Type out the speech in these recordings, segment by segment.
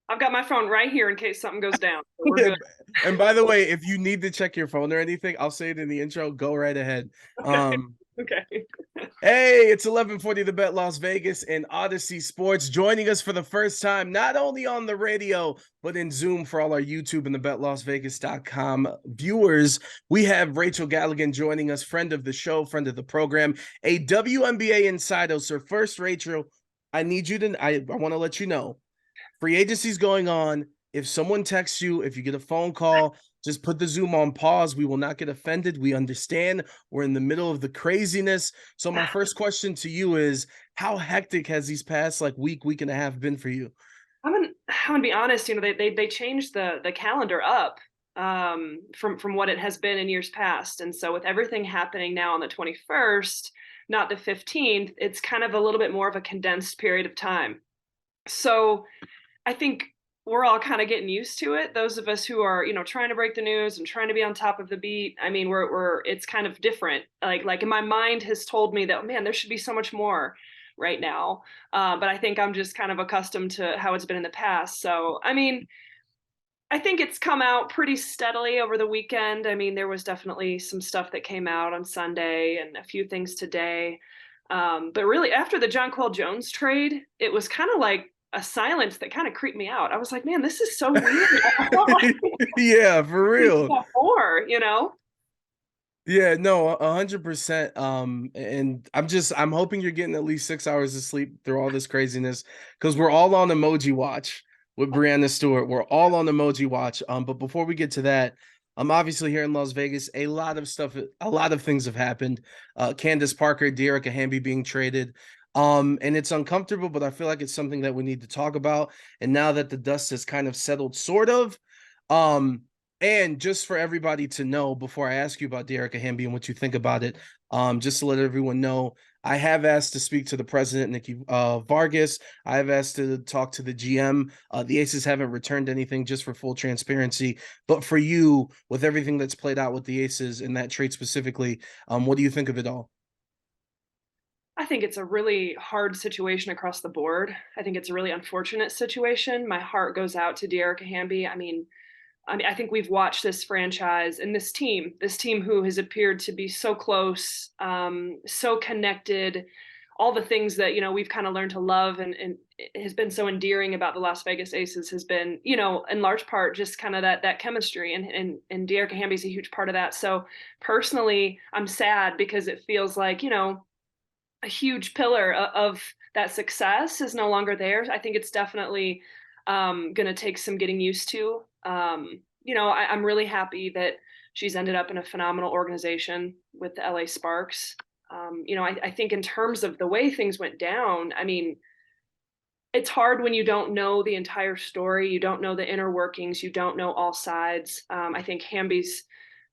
I've got my phone right here in case something goes down. So we're good. And by the way, if you need to check your phone or anything, I'll say it in the intro. Go right ahead. Okay. Okay. Hey, it's 11:40 The Bet Las Vegas and Audacy Sports joining us for the first time, not only on the radio, but in Zoom for all our YouTube and the BetLasVegas.com viewers. We have Rachel Galligan joining us, friend of the show, friend of the program, a WNBA insider. So first, Rachel, I want to let you know, free agency is going on. If someone texts you, if you get a phone call, just put the Zoom on pause. We will not get offended. We understand we're in the middle of the craziness. So my first question to you is, how hectic has these past week and a half been for you? I'm gonna be honest. They changed the calendar up from what it has been in years past, and so with everything happening now on the 21st, not the 15th, it's kind of a little bit more of a condensed period of time. So I think we're all kind of getting used to it. Those of us who are, trying to break the news and trying to be on top of the beat. I mean, it's kind of different. Like in my mind has told me that, man, there should be so much more right now. But I think I'm just kind of accustomed to how it's been in the past. So, I mean, I think it's come out pretty steadily over the weekend. I mean, there was definitely some stuff that came out on Sunday and a few things today. But really, after the Jonquel Jones trade, it was kind of like a silence that kind of creeped me out. I was like, man, this is so weird. I felt like Yeah, for we real. got more. Yeah, no, 100%. And I'm hoping you're getting at least 6 hours of sleep through all this craziness because we're all on emoji watch with Breanna Stewart. We're all on emoji watch. But before we get to that, I'm obviously here in Las Vegas. A lot of things have happened. Candace Parker, Dearica Hamby being traded. And it's uncomfortable, but I feel like it's something that we need to talk about. And now that the dust has kind of settled, sort of, um, and just for everybody to know, before I ask you about Dearica Hamby and what you think about it, just to let everyone know, I have asked to speak to the president, Nikki Vargas. I have asked to talk to the GM. The Aces haven't returned anything, just for full transparency. But for you, with everything that's played out with the Aces in that trade specifically, what do you think of it all? I think it's a really hard situation across the board. I think it's a really unfortunate situation. My heart goes out to Dearica Hamby. I mean, I think we've watched this franchise and this team who has appeared to be so close, so connected, all the things that, we've kind of learned to love and has been so endearing about the Las Vegas Aces has been, in large part just kind of that chemistry and Dearica Hamby's a huge part of that. So personally, I'm sad because it feels like, a huge pillar of that success is no longer there. I think it's definitely going to take some getting used to. I'm really happy that she's ended up in a phenomenal organization with the LA Sparks. I think in terms of the way things went down, I mean, it's hard when you don't know the entire story, you don't know the inner workings, you don't know all sides. I think Hamby's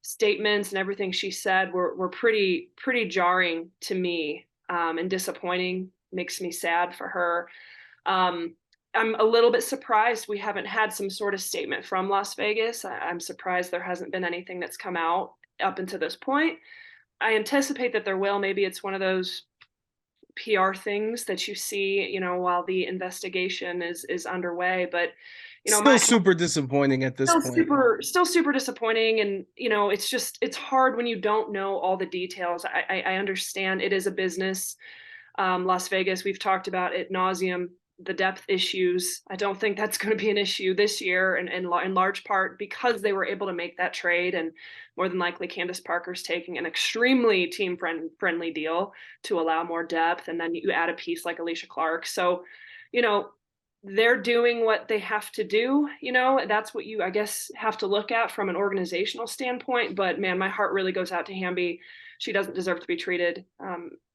statements and everything she said were pretty jarring to me, and disappointing. Makes me sad for her. Um, I'm a little bit surprised we haven't had some sort of statement from Las Vegas. I'm surprised there hasn't been anything that's come out up until this point. I anticipate that there will. Maybe it's one of those PR things that you see, while the investigation is underway. But Still my super disappointing at this point. still super disappointing, and it's hard when you don't know all the details. I understand it is a business. Las Vegas, we've talked about it nauseum, the depth issues. I don't think that's going to be an issue this year, and in large part because they were able to make that trade, and more than likely Candace Parker's taking an extremely friendly deal to allow more depth, and then you add a piece like Alicia Clark. So, you know, they're doing what they have to do. That's what you, I guess, have to look at from an organizational standpoint. But man, my heart really goes out to Hamby. She doesn't deserve to be treated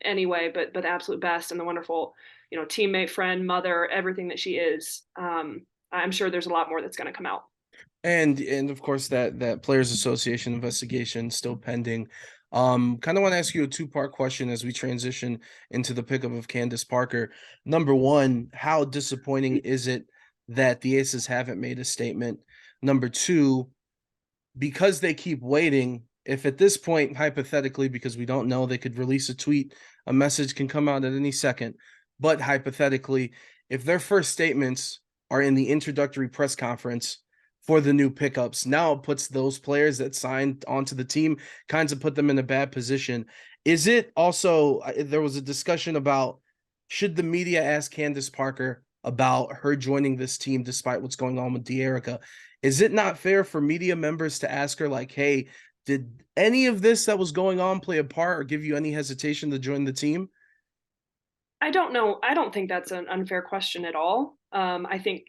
anyway, but the absolute best and the wonderful, teammate, friend, mother, everything that she is. I'm sure there's a lot more that's going to come out. And of course that Players Association investigation still pending. Kind of want to ask you a two-part question as we transition into the pickup of Candace Parker. Number one, how disappointing is it that the Aces haven't made a statement? Number two, because they keep waiting, if at this point, hypothetically, because we don't know, they could release a tweet, a message can come out at any second. But hypothetically, if their first statements are in the introductory press conference for the new pickups. Now it puts those players that signed onto the team, kinds of put them in a bad position. Is it also, there was a discussion about, should the media ask Candace Parker about her joining this team despite what's going on with Dearica? Is it not fair for media members to ask her, like, hey, did any of this that was going on play a part or give you any hesitation to join the team? I don't know. I don't think that's an unfair question at all. I think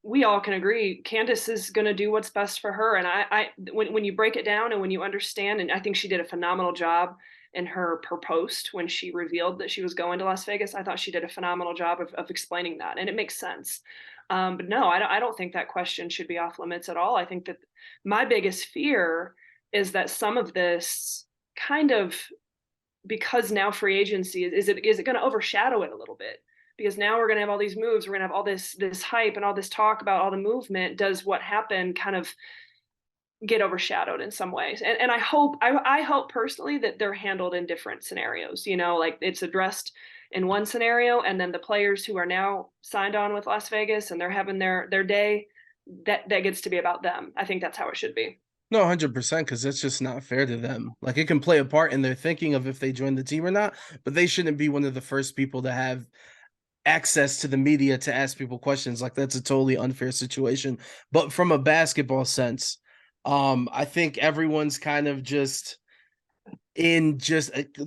we all can agree Candace is going to do what's best for her. And when you break it down and when you understand, and I think she did a phenomenal job in her post when she revealed that she was going to Las Vegas. I thought she did a phenomenal job of explaining that, and it makes sense. But no, I don't think that question should be off limits at all. I think that my biggest fear is that some of this kind of, because now free agency is it going to overshadow it a little bit, because now we're going to have all these moves, we're going to have all this hype and all this talk about all the movement. Does what happened kind of get overshadowed in some ways? And I hope personally that they're handled in different scenarios, like it's addressed in one scenario, and then the players who are now signed on with Las Vegas and they're having their day, that gets to be about them. I think that's how it should be. No, 100%, because that's just not fair to them. Like, it can play a part in their thinking of if they join the team or not, but they shouldn't be one of the first people to have access to the media to ask people questions. Like, that's a totally unfair situation. But from a basketball sense, I think everyone's kind of just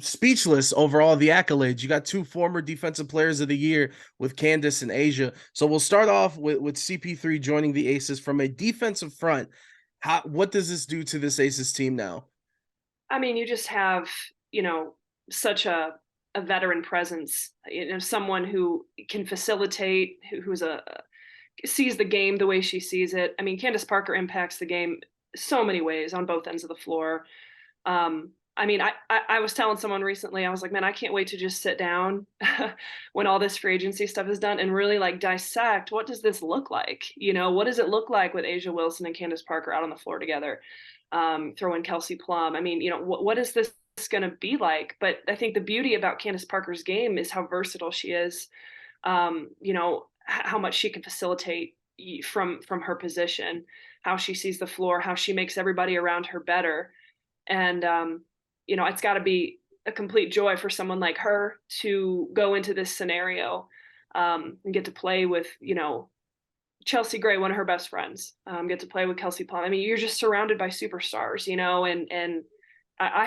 speechless over all the accolades. You got two former defensive players of the year with Candace and Asia. So we'll start off with CP3 joining the Aces from a defensive front. What does this do to this Aces team now? I mean, you just have, such a veteran presence, someone who can facilitate, who's sees the game the way she sees it. I mean, Candace Parker impacts the game so many ways on both ends of the floor. I mean, I was telling someone recently, I was like, man, I can't wait to just sit down when all this free agency stuff is done and really like dissect, what does this look like? What does it look like with A'ja Wilson and Candace Parker out on the floor together? Throw in Kelsey Plum. I mean, what is this going to be like? But I think the beauty about Candace Parker's game is how versatile she is. How much she can facilitate from her position, how she sees the floor, how she makes everybody around her better. And it's got to be a complete joy for someone like her to go into this scenario and get to play with, Chelsea Gray, one of her best friends, get to play with Kelsey Plum. I mean, you're just surrounded by superstars, and I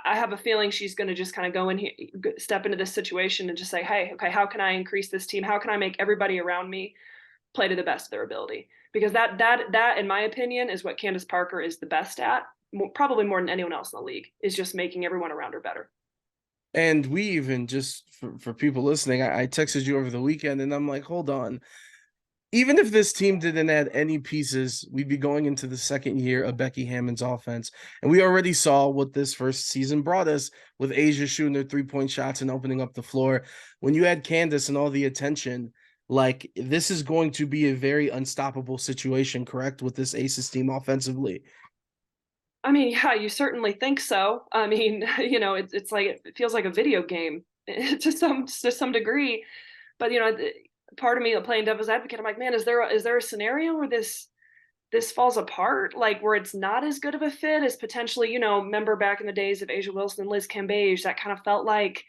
have a feeling she's going to just kind of go in here, step into this situation and just say, hey, okay, how can I increase this team? How can I make everybody around me play to the best of their ability? Because that, in my opinion, is what Candace Parker is the best at, probably more than anyone else in the league, is just making everyone around her better. And we even, just for people listening, I texted you over the weekend and I'm like, hold on. Even if this team didn't add any pieces, we'd be going into the second year of Becky Hammond's offense. And we already saw what this first season brought us with Asia shooting their 3-point shots and opening up the floor. When you add Candace and all the attention, like, this is going to be a very unstoppable situation, correct, with this Aces team offensively? I mean, yeah, you certainly think so. I mean, it's like, it feels like a video game to some degree. But part of me playing devil's advocate, I'm like, man, is there a scenario where this falls apart, like where it's not as good of a fit as potentially, remember back in the days of A'ja Wilson and Liz Cambage, that kind of felt like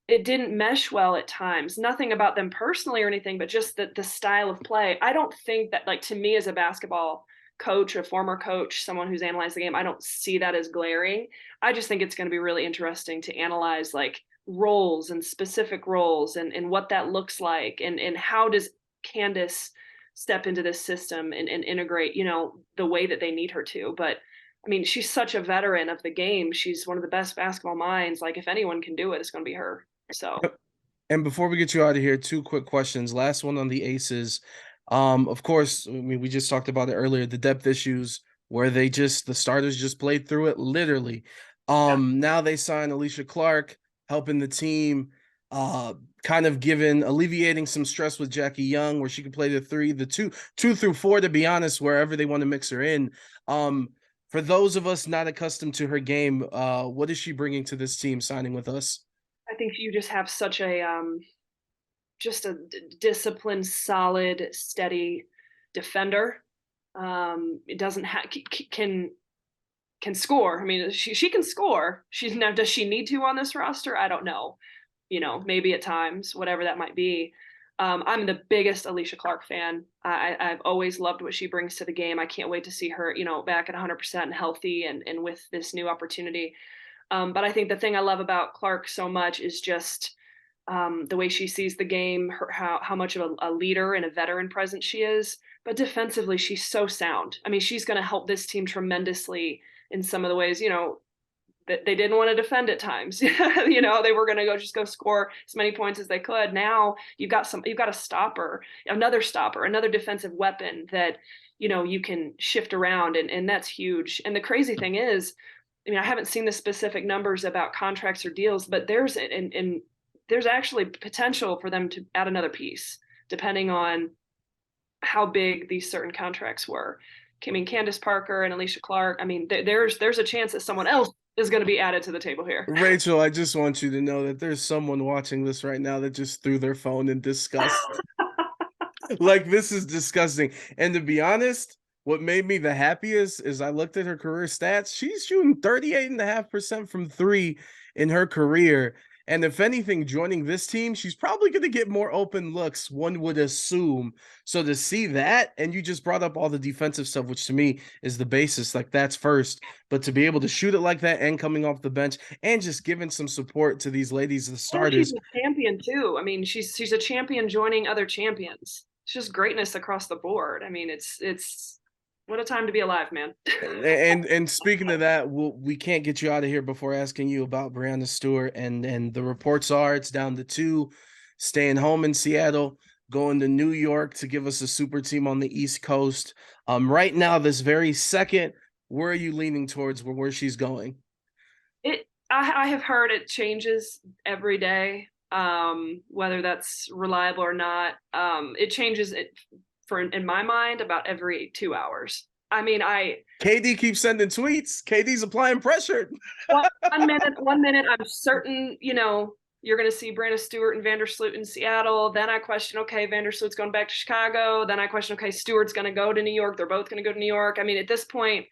it didn't mesh well at times. Nothing about them personally or anything, but just the style of play. I don't think that, like, to me as a basketball coach, a former coach, someone who's analyzed the game, I don't see that as glaring. I just think it's going to be really interesting to analyze, like, roles and specific roles and what that looks like, and how does Candace step into this system and integrate, the way that they need her to. But I mean, she's such a veteran of the game. She's one of the best basketball minds. Like, if anyone can do it, it's going to be her. So, And before we get you out of here, two quick questions. Last one on the Aces. Of course, I mean, we just talked about it earlier, the depth issues where the starters just played through it literally. yeah. Now they sign Alicia Clark, helping the team, kind of alleviating some stress with Jackie Young, where she could play the three, the two through four, to be honest, wherever they want to mix her in. For those of us not accustomed to her game, what is she bringing to this team signing with us? I think you just have such a just a disciplined, solid, steady defender. It doesn't have can score. I mean, she can score. She's now, does she need to on this roster? I don't know. Maybe at times, whatever that might be. I'm the biggest Alicia Clark fan. I've always loved what she brings to the game. I can't wait to see her, back at 100% and healthy and with this new opportunity. But I think the thing I love about Clark so much is just the way she sees the game, how much of a leader and a veteran presence she is. But defensively, she's so sound. I mean, she's going to help this team tremendously in some of the ways, that they didn't want to defend at times. They were going to go score as many points as they could. Now you've got a stopper, another defensive weapon that, you can shift around, and that's huge. And the crazy thing is, I mean, I haven't seen the specific numbers about contracts or deals, but there's actually potential for them to add another piece depending on how big these certain contracts were. I mean, Candace Parker and Alicia Clark. I mean, there's a chance that someone else is going to be added to the table here. Rachel, I just want you to know that there's someone watching this right now that just threw their phone in disgust. Like, this is disgusting. And to be honest, what made me the happiest is I looked at her career stats. She's shooting 38.5% from three in her career. And if anything, joining this team, she's probably going to get more open looks, one would assume. So to see that, and you just brought up all the defensive stuff, which to me is the basis, like that's first. But to be able to shoot it like that and coming off the bench and just giving some support to these ladies, the starters. And she's a champion too. I mean, she's a champion joining other champions. It's just greatness across the board. I mean, it's what a time to be alive, man. and speaking of that, we can't get you out of here before asking you about Brianna Stewart. And the reports are it's down to two, staying home in Seattle, going to New York to give us a super team on the East Coast. Right now, this very second, where are you leaning towards where she's going? I have heard it changes every day, whether that's reliable or not. It changes in my mind about every 2 hours. I mean, KD keeps sending tweets. KD's applying pressure. one minute I'm certain, you're going to see Breanna Stewart and Vandersloot in Seattle. Then I question, okay, Vandersloot's going back to Chicago. Then I question, okay, Stewart's going to go to New York. They're both going to go to New York. I mean, at this point,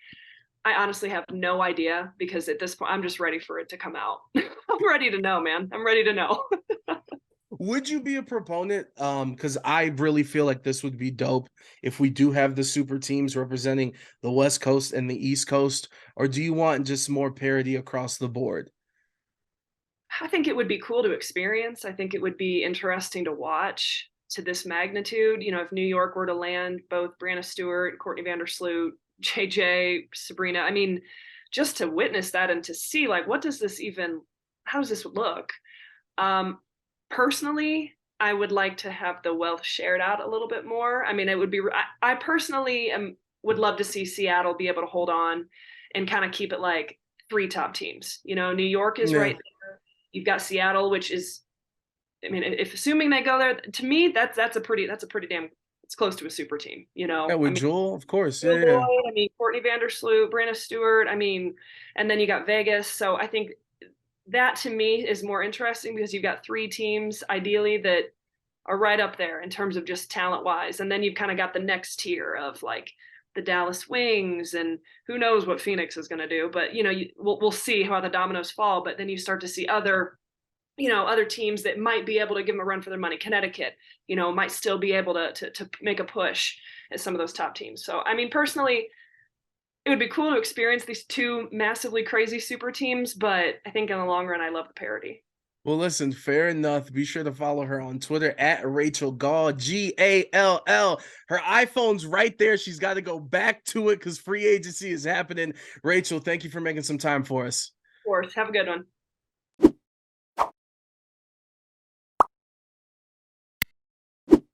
I honestly have no idea, because at this point, I'm just ready for it to come out. I'm ready to know, man. I'm ready to know. Would you be a proponent? Because I really feel like this would be dope if we do have the super teams representing the West Coast and the East Coast, or do you want just more parity across the board? I think it would be cool to experience. I think it would be interesting to watch to this magnitude. If New York were to land both Breanna Stewart, Courtney Vandersloot, JJ, Sabrina, I mean, just to witness that and to see, like, how does this look? Personally, I would like to have the wealth shared out a little bit more. I mean, it would be, I personally would love to see Seattle be able to hold on and kind of keep it like three top teams. New York is right there. You've got Seattle, which is, I mean, if assuming they go there, to me, that's a pretty damn, it's close to a super team, Yeah, with Jewel, of course. Yeah. Boyd, I mean, Courtney Vandersloot, Breanna Stewart, I mean, and then you got Vegas. So I think that to me is more interesting, because you've got three teams ideally that are right up there in terms of just talent wise. And then you've kind of got the next tier of like the Dallas Wings, and who knows what Phoenix is going to do, but we'll see how the dominoes fall. But then you start to see other teams that might be able to give them a run for their money. Connecticut, might still be able to make a push at some of those top teams. So, I mean, personally, it would be cool to experience these two massively crazy super teams, but I think in the long run, I love the parity. Well, listen, fair enough. Be sure to follow her on Twitter at Rachel Gall, Gall. Her iPhone's right there. She's got to go back to it because free agency is happening. Rachel, thank you for making some time for us. Of course. Have a good one.